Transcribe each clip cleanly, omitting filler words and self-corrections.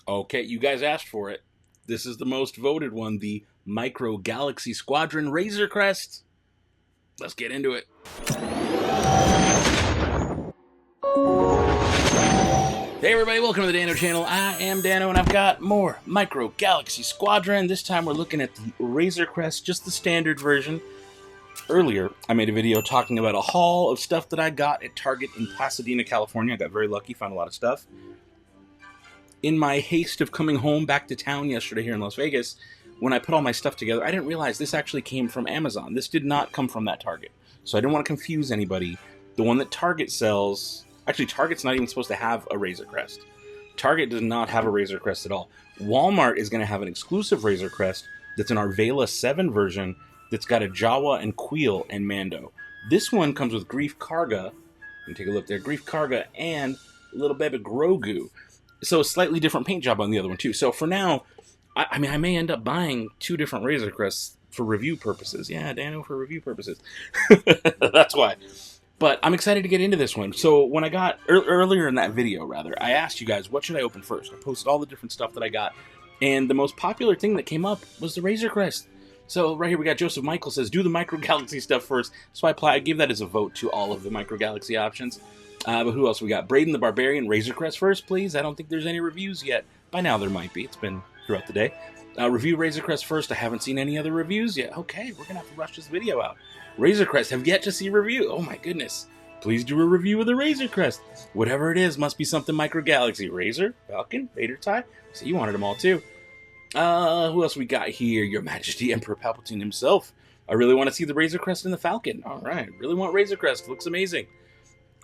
Okay, you guys asked for it. This is the most voted one, the Micro Galaxy Squadron Razor Crest. Let's get into it. Hey everybody, welcome to the Dano channel. I am Dano and I've got more Micro Galaxy Squadron. This time we're looking at the Razor Crest, just the standard version. Earlier, I made a video talking about a haul of stuff that I got at Target in Pasadena, California. I got very lucky, found a lot of stuff. In my haste of coming home back to town yesterday here in Las Vegas, when I put all my stuff together, I didn't realize this actually came from Amazon. This did not come from that Target. So I didn't want to confuse anybody. The one that Target sells... Actually, Target's not even supposed to have a Razor Crest. Target does not have a Razor Crest at all. Walmart is going to have an exclusive Razor Crest that's an Arvela 7 version that's got a Jawa and Queel and Mando. This one comes with Grief Karga. You can take a look there. Grief Karga and Little Baby Grogu. So a slightly different paint job on the other one, too. So for now, I mean, I may end up buying 2 different Razor Crests for review purposes. Yeah, Dano, for review purposes. That's why. But I'm excited to get into this one. So when I got, earlier in that video, rather, I asked you guys, what should I open first? I posted all the different stuff that I got. And the most popular thing that came up was the Razor Crest. So right here we got Joseph Michael says, do the Micro Galaxy stuff first. So I gave that as a vote to all of the Micro Galaxy options. But who else we got? Braden the Barbarian, Razor Crest first, please. I don't think there's any reviews yet. By now there might be. It's been throughout the day. Review Razor Crest first. I haven't seen any other reviews yet. Okay, we're going to have to rush this video out. Razor Crest, have yet to see review. Oh my goodness. Please do a review of the Razor Crest. Whatever it is, must be something Micro Galaxy. Razor, Falcon, Vader TIE. So you wanted them all too. Who else we got here? Your Majesty Emperor Palpatine himself. I really want to see the Razor Crest and the Falcon. All right, really want Razor Crest. Looks amazing.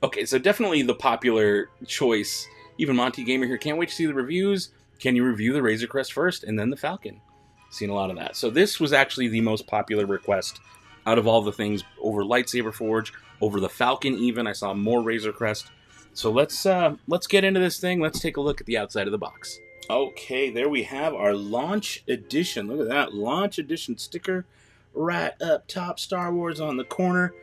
Okay, so definitely the popular choice. Even Monty Gamer here. Can't wait to see the reviews. Can you review the Razor Crest first and then the Falcon? Seen a lot of that. So this was actually the most popular request out of all the things over Lightsaber Forge, over the Falcon even. I saw more Razor Crest. So let's get into this thing. Let's take a look at the outside of the box. Okay, there we have our Launch Edition. Look at that. Launch Edition sticker right up top. Star Wars on the corner.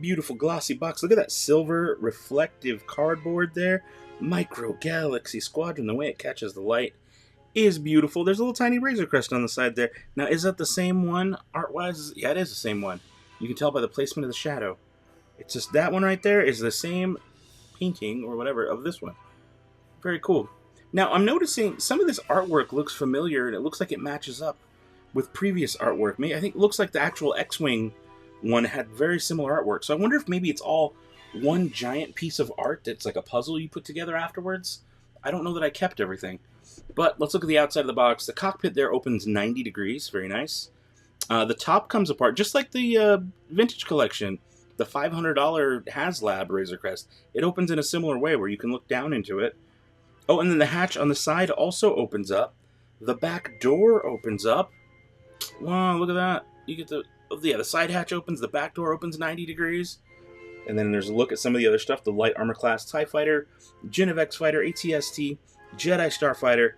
Beautiful glossy box. Look at that silver reflective cardboard there. Micro Galaxy Squadron. The way it catches the light is beautiful. There's a little tiny Razor Crest on the side there. Now, is that the same one art-wise? Yeah, it is the same one. You can tell by the placement of the shadow. It's just that one right there is the same painting or whatever of this one. Very cool. Now, I'm noticing some of this artwork looks familiar, and it looks like it matches up with previous artwork. I think it looks like the actual X-Wing one had very similar artwork. So I wonder if maybe it's all one giant piece of art that's like a puzzle you put together afterwards. I don't know that I kept everything. But let's look at the outside of the box. The cockpit there opens 90 degrees. Very nice. The top comes apart, just like the Vintage Collection, the $500 HasLab Razor Crest. It opens in a similar way where you can look down into it. Oh, and then the hatch on the side also opens up. The back door opens up. Wow, look at that. You get the side hatch opens, the back door opens 90 degrees. And then there's a look at some of the other stuff. The Light Armor Class TIE Fighter, Genev X-Fighter, ATST, Jedi Starfighter,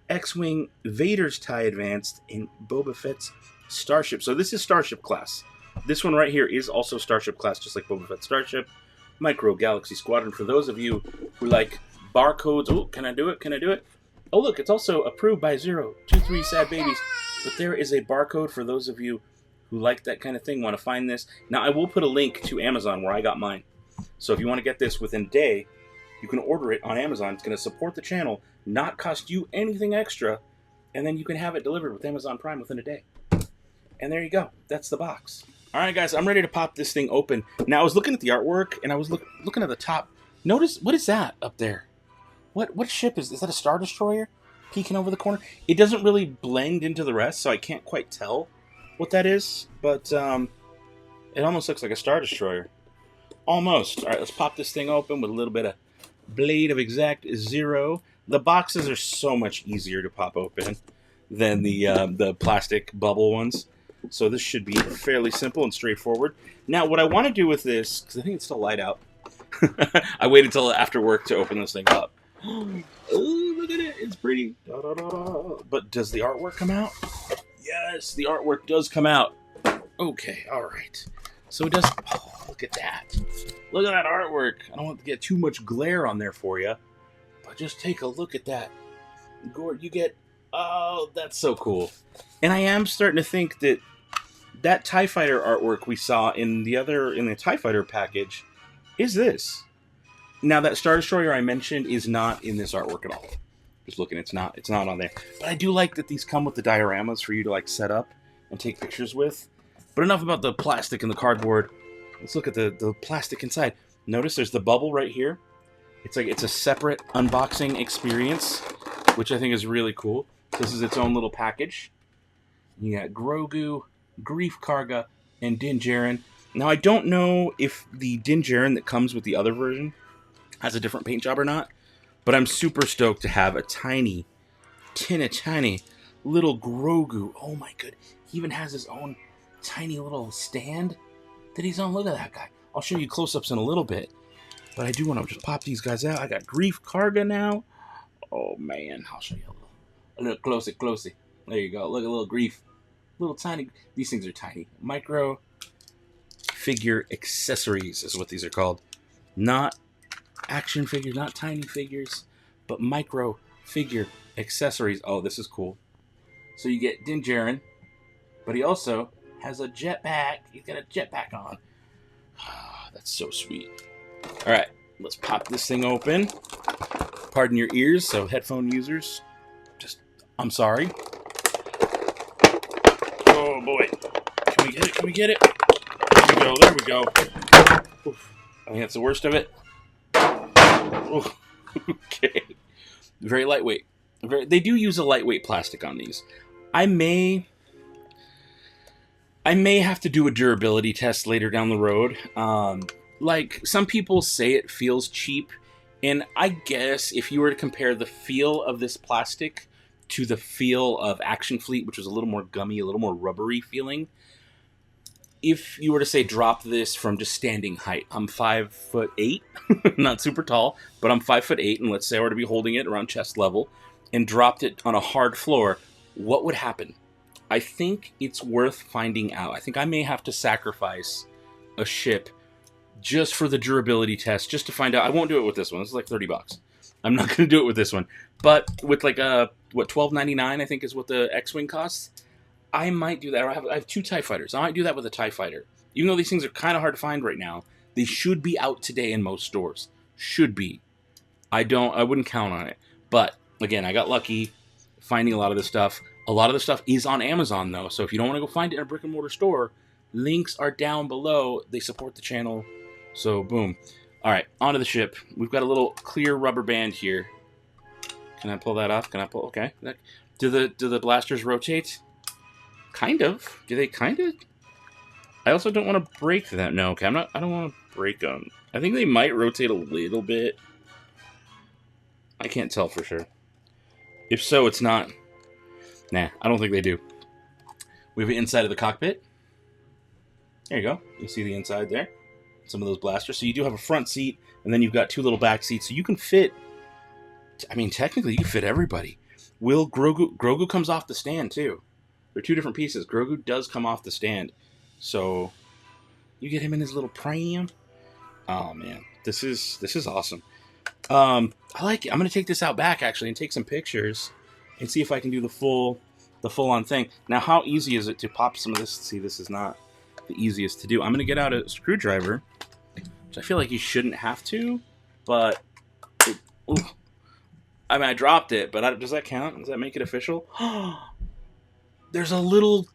X-Wing, Vader's TIE Advanced, and Boba Fett's Starship. So this is Starship Class. This one right here is also Starship Class, just like Boba Fett's Starship. Micro Galaxy Squadron. For those of you who like barcodes. Oh, can I do it? Can I do it? Oh, look, it's also approved by 023 Sad Babies. But there is a barcode for those of you who like that kind of thing, want to find this. Now, I will put a link to Amazon where I got mine. So if you want to get this within a day, you can order it on Amazon. It's going to support the channel, not cost you anything extra, and then you can have it delivered with Amazon Prime within a day. And there you go. That's the box. All right, guys, I'm ready to pop this thing open. Now, I was looking at the artwork, and I was looking at the top. Notice, what is that up there? What ship is that? A Star Destroyer peeking over the corner? It doesn't really blend into the rest, so I can't quite tell what that is, but it almost looks like a Star Destroyer. Almost. All right, let's pop this thing open with a little bit of Blade of Exact Zero. The boxes are so much easier to pop open than the plastic bubble ones, so this should be fairly simple and straightforward. Now, what I want to do with this, because I think it's still light out, I waited until after work to open this thing up. Oh, look at it. It's pretty. Da, da, da, da. But does the artwork come out? Yes, the artwork does come out. Okay, all right. So it does. Oh, look at that. Look at that artwork. I don't want to get too much glare on there for you, but just take a look at that. You get... Oh, that's so cool. And I am starting to think that that TIE Fighter artwork we saw in the TIE Fighter package is this. Now, that Star Destroyer I mentioned is not in this artwork at all. Just looking, it's not on there. But I do like that these come with the dioramas for you to like set up and take pictures with. But enough about the plastic and the cardboard. Let's look at the plastic inside. Notice there's the bubble right here. It's like it's a separate unboxing experience, which I think is really cool. This is its own little package. You got Grogu, Grief Karga, and Din Djarin. Now, I don't know if the Din Djarin that comes with the other version has a different paint job or not, but I'm super stoked to have a tiny little Grogu. Oh my god, he even has his own tiny little stand that he's on. Look at that guy. I'll show you close-ups in a little bit, but I do want to just pop these guys out. I got Grief Karga now. Oh man, I'll show you a little closey. There you go. Look at little Grief. Little tiny. These things are tiny. Micro figure accessories is what these are called. Not action figures, not tiny figures, but micro figure accessories. Oh, this is cool. So you get Din Djarin, but he also has a jetpack. He's got a jetpack on. That's so sweet. All right, let's pop this thing open. Pardon your ears, so headphone users, I'm sorry. Oh boy. Can we get it? There we go. Oof. I think that's the worst of it. Oof. Okay. Very lightweight. They do use a lightweight plastic on these. I may have to do a durability test later down the road. Like, some people say it feels cheap, and I guess if you were to compare the feel of this plastic to the feel of Action Fleet, which was a little more gummy, a little more rubbery feeling, if you were to say drop this from just standing height, I'm 5'8", not super tall, but I'm 5'8", and let's say I were to be holding it around chest level and dropped it on a hard floor, what would happen? I think it's worth finding out. I think I may have to sacrifice a ship just for the durability test, just to find out. I won't do it with this one. This is like $30. I'm not going to do it with this one. But with like $12.99, I think is what the X-Wing costs. I might do that. I have 2 TIE Fighters. I might do that with a TIE Fighter. Even though these things are kind of hard to find right now, they should be out today in most stores. Should be. I wouldn't count on it. But again, I got lucky finding a lot of this stuff. A lot of the stuff is on Amazon though, so if you don't want to go find it in a brick and mortar store, links are down below. They support the channel. So boom. All right, onto the ship. We've got a little clear rubber band here. Can I pull that off? Can I pull? Okay. Do the blasters rotate? Kind of. Do they kind of? I also don't want to break them. No, okay. I don't want to break them. I think they might rotate a little bit. I can't tell for sure. If so, it's not. Nah, I don't think they do. We have the inside of the cockpit. There you go. You see the inside there. Some of those blasters. So you do have a front seat, and then you've got 2 little back seats. So you can fit. I mean, technically, you can fit everybody. Grogu comes off the stand too. They're 2 different pieces. Grogu does come off the stand, so you get him in his little pram. Oh man, this is awesome. I like it. I'm gonna take this out back actually and take some pictures and see if I can do the full on thing. Now, how easy is it to pop some of this? See, this is not the easiest to do. I'm gonna get out a screwdriver, which I feel like you shouldn't have to, but I mean, I dropped it, but does that count? Does that make it official? There's a little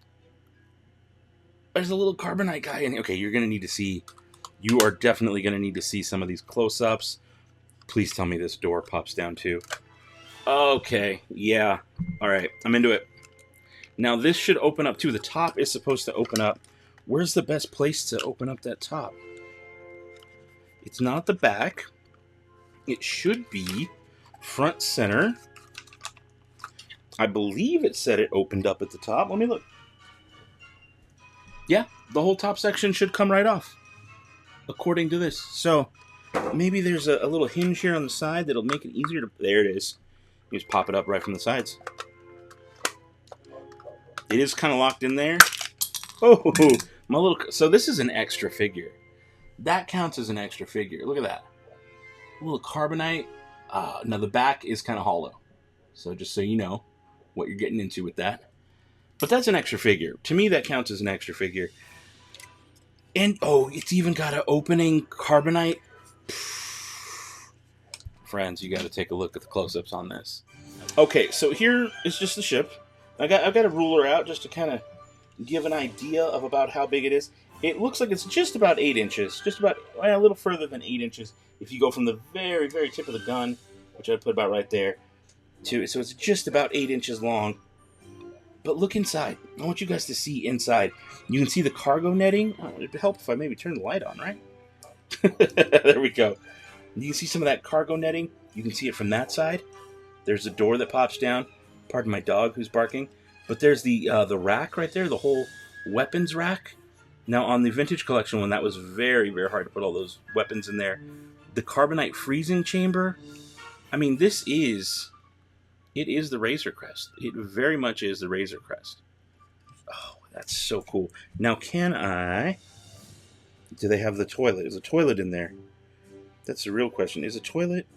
carbonite guy in here. Okay, you're gonna need to see. You are definitely gonna need to see some of these close-ups. Please tell me this door pops down too. Okay, yeah. All right, I'm into it. Now this should open up too. The top is supposed to open up. Where's the best place to open up that top? It's not the back. It should be front center. I believe it said it opened up at the top. Let me look. Yeah, the whole top section should come right off, according to this. So maybe there's a little hinge here on the side that'll make it easier to... There it is. You just pop it up right from the sides. It is kind of locked in there. Oh, my little... So this is an extra figure. That counts as an extra figure. Look at that. A little carbonite. Now the back is kind of hollow. So just so you know what you're getting into with that. But that's an extra figure. To me, that counts as an extra figure. And, oh, it's even got an opening carbonite. Friends, you got to take a look at the close-ups on this. Okay, so here is just the ship. I've got a ruler out just to kind of give an idea of about how big it is. It looks like it's just about 8 inches. Just about, well, a little further than 8 inches. If you go from the very, very tip of the gun, which I put about right there, to it. So it's just about 8 inches long. But look inside. I want you guys to see inside. You can see the cargo netting. Oh, it'd help if I maybe turn the light on, right? There we go. You can see some of that cargo netting. You can see it from that side. There's a door that pops down. Pardon my dog who's barking. But there's the rack right there, the whole weapons rack. Now, on the Vintage Collection one, that was very, very hard to put all those weapons in there. The carbonite freezing chamber. I mean, it is the Razor Crest. It very much is the Razor Crest. Oh, that's so cool. Now, do they have the toilet? Is a toilet in there? That's the real question. Is a toilet?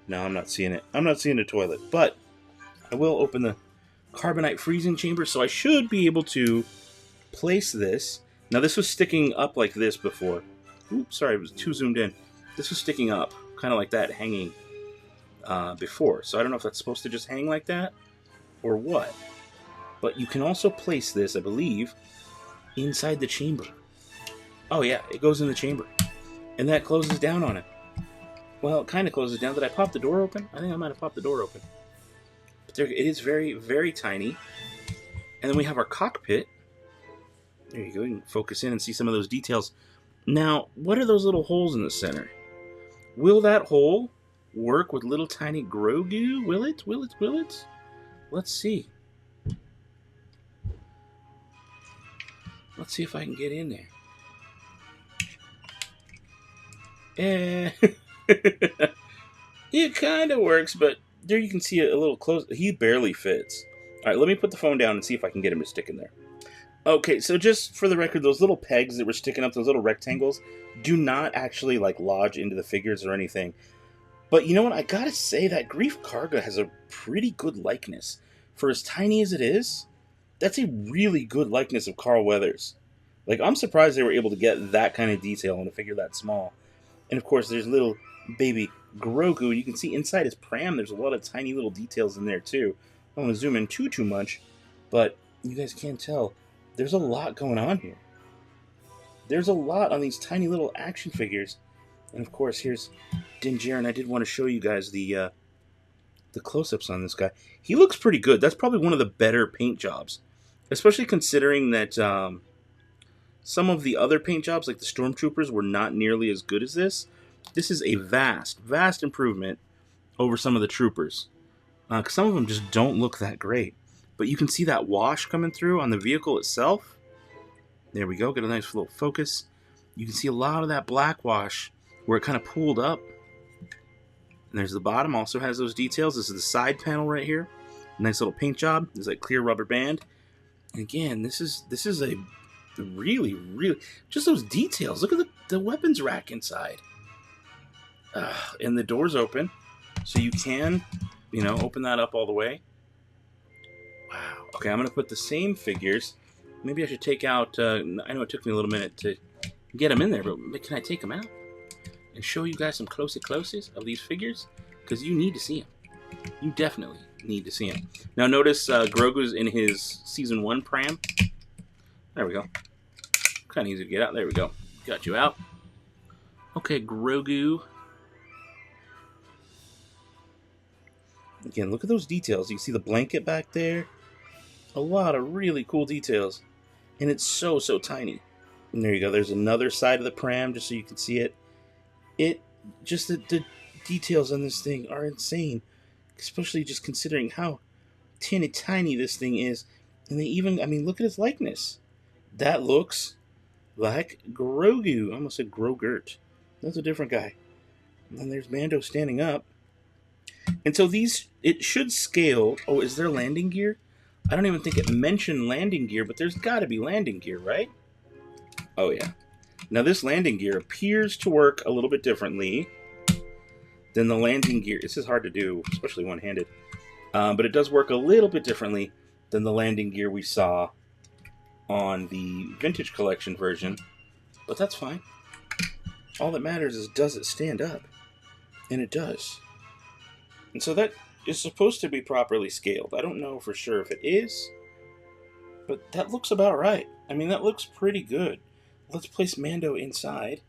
No, I'm not seeing it. I'm not seeing a toilet. But I will open the carbonite freezing chamber, so I should be able to place this. Now, this was sticking up like this before. Oops, sorry, it was too zoomed in. This was sticking up, kind of like that, hanging before. So I don't know if that's supposed to just hang like that or what. But you can also place this, I believe, inside the chamber. Oh, yeah, it goes in the chamber. And that closes down on it. Well, it kind of closes down. Did I pop the door open? I think I might have popped the door open. But there, it is very, very tiny. And then we have our cockpit. There you go. You can focus in and see some of those details. Now, what are those little holes in the center? Will that hole work with little tiny Grogu? Will it? Will it? Will it? Let's see. Let's see if I can get in there. It kind of works, but there you can see it a little close. He barely fits. All right, let me put the phone down and see if I can get him to stick in there. Okay, so just for the record, those little pegs that were sticking up, those little rectangles, do not actually like lodge into the figures or anything. But you know what? I gotta say that Grief Karga has a pretty good likeness. For as tiny as it is, that's a really good likeness of Carl Weathers. Like, I'm surprised they were able to get that kind of detail on a figure that small. And of course, there's little baby Grogu. You can see inside his pram, there's a lot of tiny little details in there too. I don't want to zoom in too much, but you guys can tell there's a lot going on here. There's a lot on these tiny little action figures. And of course, here's Din Djarin. I did want to show you guys the close-ups on this guy. He looks pretty good. That's probably one of the better paint jobs, especially considering that some of the other paint jobs, like the Stormtroopers, were not nearly as good as this. This is a vast, vast improvement over some of the Troopers. Because some of them just don't look that great. But you can see that wash coming through on the vehicle itself. There we go. Get a nice little focus. You can see a lot of that black wash where it kind of pooled up. And there's the bottom. Also has those details. This is the side panel right here. Nice little paint job. There's like clear rubber band. And again, this is a really, really... just those details. Look at the weapons rack inside. And the door's open. So you can, open that up all the way. Wow. Okay, I'm going to put the same figures. Maybe I should take out... I know it took me a little minute to get them in there, but can I take them out? And show you guys some close-up-closes of these figures? Because you need to see them. You definitely need to see them. Now notice Grogu's in his Season 1 pram. There we go. Kind of easy to get out. There we go. Got you out. Okay, Grogu. Again, look at those details. You see the blanket back there? A lot of really cool details. And it's so, so tiny. And there you go. There's another side of the pram just so you can see it. Just the details on this thing are insane. Especially just considering how tiny this thing is. And they even, look at his likeness. That looks like Grogu. I almost said Grogurt. That's a different guy. And then there's Mando standing up. And so it should scale. Oh, is there landing gear? I don't even think it mentioned landing gear, but there's got to be landing gear, right? Oh, yeah. Now, this landing gear appears to work a little bit differently than the landing gear. This is hard to do, especially one-handed. But it does work a little bit differently than the landing gear we saw on the Vintage Collection version. But that's fine. All that matters is, does it stand up? And it does. And so that is supposed to be properly scaled. I don't know for sure if it is, but that looks about right. I mean, that looks pretty good. Let's place Mando inside.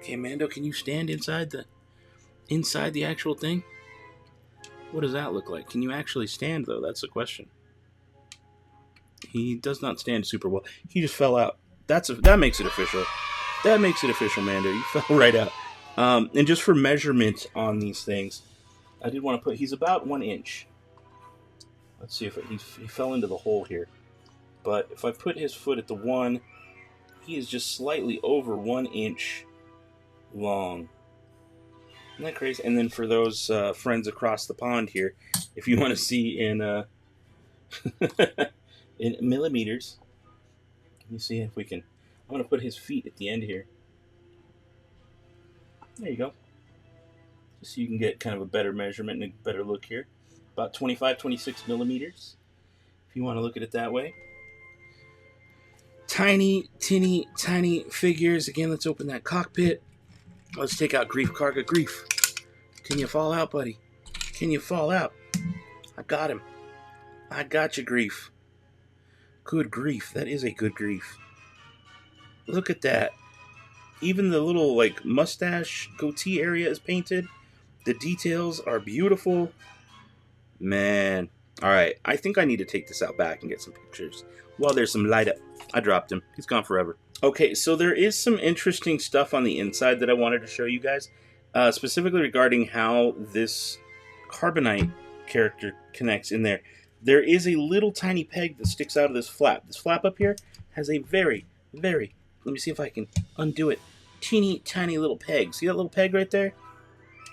Okay, Mando, can you stand inside the actual thing? What does that look like? Can you actually stand, though? That's the question. He does not stand super well. He just fell out. That makes it official. That makes it official, Mando. You fell right out. And just for measurement on these things, I did want to put, he's about 1 inch. Let's see if he fell into the hole here. But if I put his foot at the 1, he is just slightly over 1 inch long. Isn't that crazy? And then for those friends across the pond here, if you want to see in in millimeters, let me see if we can. I'm going to put his feet at the end here. There you go. Just so you can get kind of a better measurement and a better look here. About 25, 26 millimeters, if you want to look at it that way. Tiny, tiny figures. Again, let's open that cockpit. Let's take out Grief Karga. Grief, can you fall out, buddy? Can you fall out? I got him. I got you, Grief. Good grief. That is a good grief. Look at that. Even the little, like, mustache goatee area is painted. The details are beautiful. Man. Alright, I think I need to take this out back and get some pictures. Well, there's some light up. I dropped him. He's gone forever. Okay, so there is some interesting stuff on the inside that I wanted to show you guys. Specifically regarding how this Carbonite character connects in there. There is a little tiny peg that sticks out of this flap. This flap up here has a very, let me see if I can undo it, teeny tiny little peg. See that little peg right there?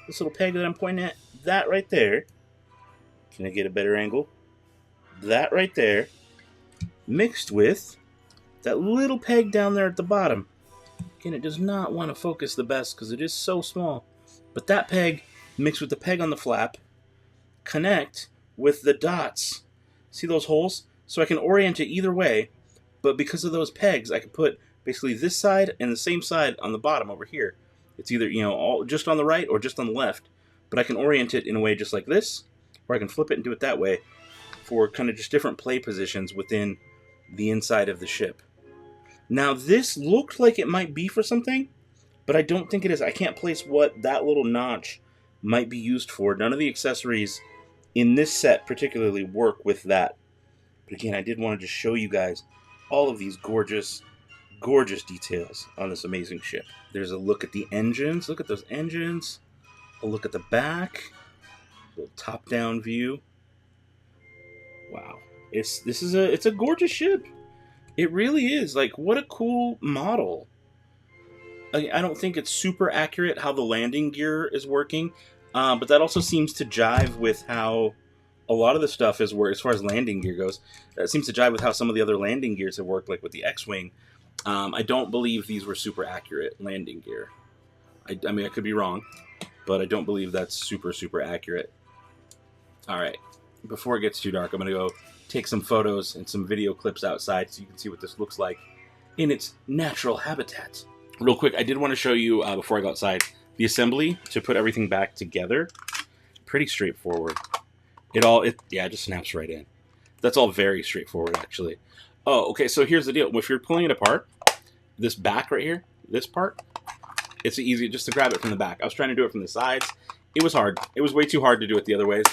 This little peg that I'm pointing at? That right there. Can I get a better angle? That right there, mixed with that little peg down there at the bottom. Again, it does not want to focus the best because it is so small. But that peg mixed with the peg on the flap connect with the dots. See those holes? So I can orient it either way, but because of those pegs, I can put basically this side and the same side on the bottom over here. It's either, you know, all just on the right or just on the left, but I can orient it in a way just like this, or I can flip it and do it that way for kind of just different play positions within the inside of the ship. Now, this looked like it might be for something, but I don't think it is. I can't place what that little notch might be used for. None of the accessories in this set particularly work with that. But again, I did want to just show you guys all of these gorgeous, gorgeous details on this amazing ship. There's a look at the engines. Look at those engines. A look at the back. A little top-down view. Wow. It's a gorgeous ship. It really is. Like, what a cool model. I don't think it's super accurate how the landing gear is working, but that also seems to jive with how a lot of the stuff is worked as far as landing gear goes. That seems to jive with how some of the other landing gears have worked, like with the X-Wing. I don't believe these were super accurate landing gear. I mean, I could be wrong, but I don't believe that's super accurate. Alright, before it gets too dark, I'm going to go take some photos and some video clips outside so you can see what this looks like in its natural habitat. Real quick, I did want to show you, before I go outside, the assembly to put everything back together. Pretty straightforward. It just snaps right in. That's all very straightforward, actually. Oh, okay, so here's the deal. If you're pulling it apart, this back right here, this part, it's easy just to grab it from the back. I was trying to do it from the sides. It was hard. It was way too hard to do it the other ways.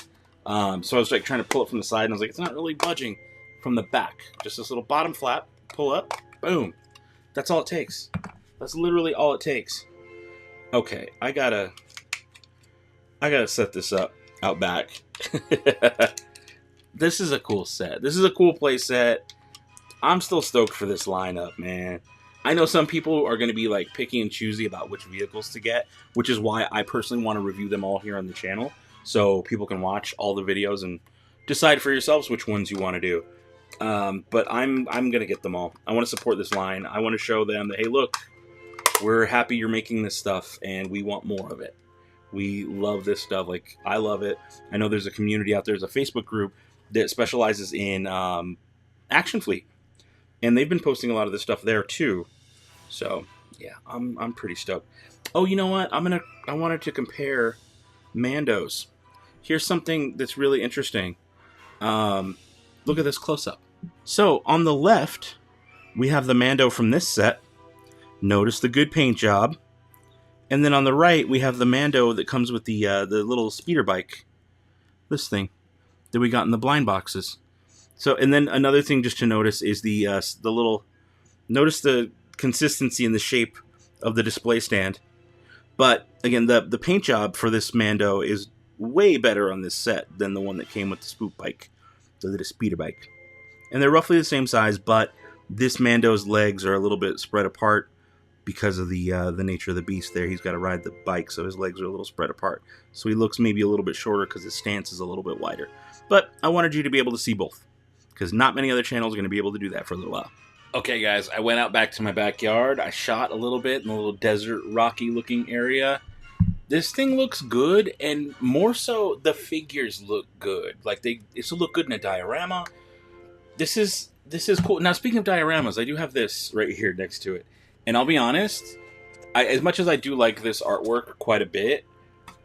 So I was like trying to pull it from the side, and I was like, it's not really budging from the back. Just this little bottom flap, pull up, boom. That's all it takes. That's literally all it takes. Okay, I gotta set this up out back. This is a cool set. This is a cool play set. I'm still stoked for this lineup, man. I know some people are going to be like picky and choosy about which vehicles to get, which is why I personally want to review them all here on the channel, so people can watch all the videos and decide for yourselves which ones you want to do. But I'm going to get them all. I want to support this line. I want to show them that, hey, look, we're happy you're making this stuff, and we want more of it. We love this stuff. Like, I love it. I know there's a community out there. There's a Facebook group that specializes in Action Fleet, and they've been posting a lot of this stuff there too. So yeah, I'm pretty stoked. Oh, you know what? I wanted to compare Mandos. Here's something that's really interesting. Look at this close up. So on the left, we have the Mando from this set. Notice the good paint job. And then on the right, we have the Mando that comes with the little speeder bike. This thing that we got in the blind boxes. So, and then another thing just to notice is the little. Notice the consistency and the shape of the display stand. But again, the paint job for this Mando is way better on this set than the one that came with the spook bike, the speeder bike. And they're roughly the same size, but this Mando's legs are a little bit spread apart because of the nature of the beast there. He's got to ride the bike, so his legs are a little spread apart. So he looks maybe a little bit shorter because his stance is a little bit wider. But I wanted you to be able to see both, because not many other channels are going to be able to do that for a little while. Okay, guys, I went out back to my backyard. I shot a little bit in a little desert, rocky-looking area. This thing looks good, and more so, the figures look good. Like, this will look good in a diorama. This is cool. Now, speaking of dioramas, I do have this right here next to it. And I'll be honest, as much as I do like this artwork quite a bit,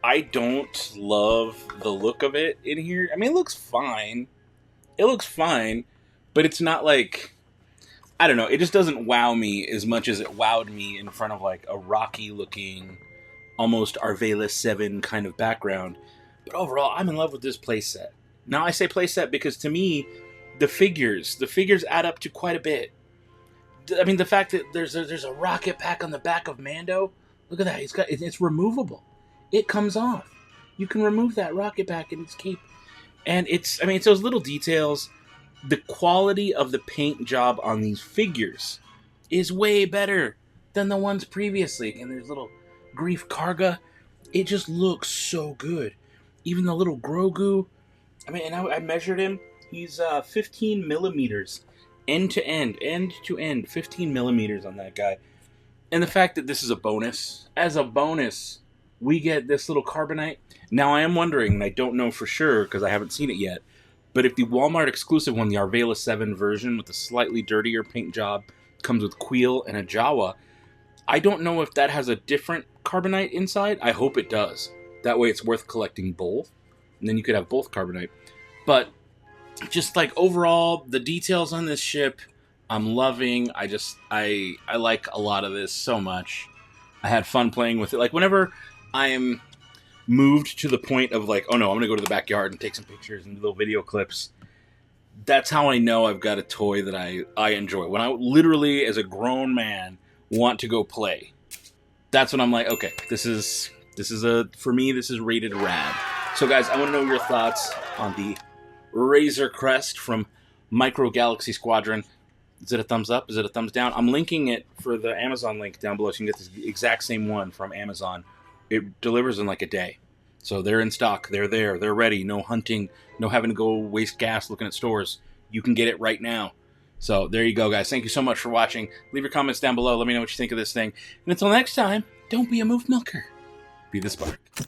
I don't love the look of it in here. I mean, it looks fine. It looks fine, but it's not like, I don't know, it just doesn't wow me as much as it wowed me in front of like a rocky-looking, almost Arvela 7 kind of background. But overall, I'm in love with this playset. Now, I say playset because to me, the figures add up to quite a bit. I mean, the fact that there's a rocket pack on the back of Mando, look at that. It's removable. It comes off. You can remove that rocket pack and its cape. And it's those little details. The quality of the paint job on these figures is way better than the ones previously. And there's little Grief Karga. It just looks so good. Even the little Grogu. I mean, and I measured him. He's 15 millimeters. End to end, 15 millimeters on that guy. And the fact that this is a bonus. As a bonus, we get this little carbonite. Now, I am wondering, and I don't know for sure because I haven't seen it yet, but if the Walmart exclusive one, the Arvela 7 version with a slightly dirtier paint job, comes with Queel and a Jawa, I don't know if that has a different carbonite inside. I hope it does. That way it's worth collecting both. And then you could have both carbonite. But just like overall, the details on this ship, I'm loving. I like a lot of this so much. I had fun playing with it. Like whenever I'm moved to the point of like, oh no, I'm going to go to the backyard and take some pictures and little video clips. That's how I know I've got a toy that I enjoy. When I literally, as a grown man, want to go play. That's when I'm like, okay, for me, this is rated rad. So guys, I want to know your thoughts on the Razor Crest from Micro Galaxy Squadron. Is it a thumbs up? Is it a thumbs down? I'm linking it for the Amazon link down below so you can get the exact same one from Amazon. It delivers in like a day. So they're in stock. They're there. They're ready. No hunting. No having to go waste gas looking at stores. You can get it right now. So there you go, guys. Thank you so much for watching. Leave your comments down below. Let me know what you think of this thing. And until next time, don't be a moof milker. Be the spark.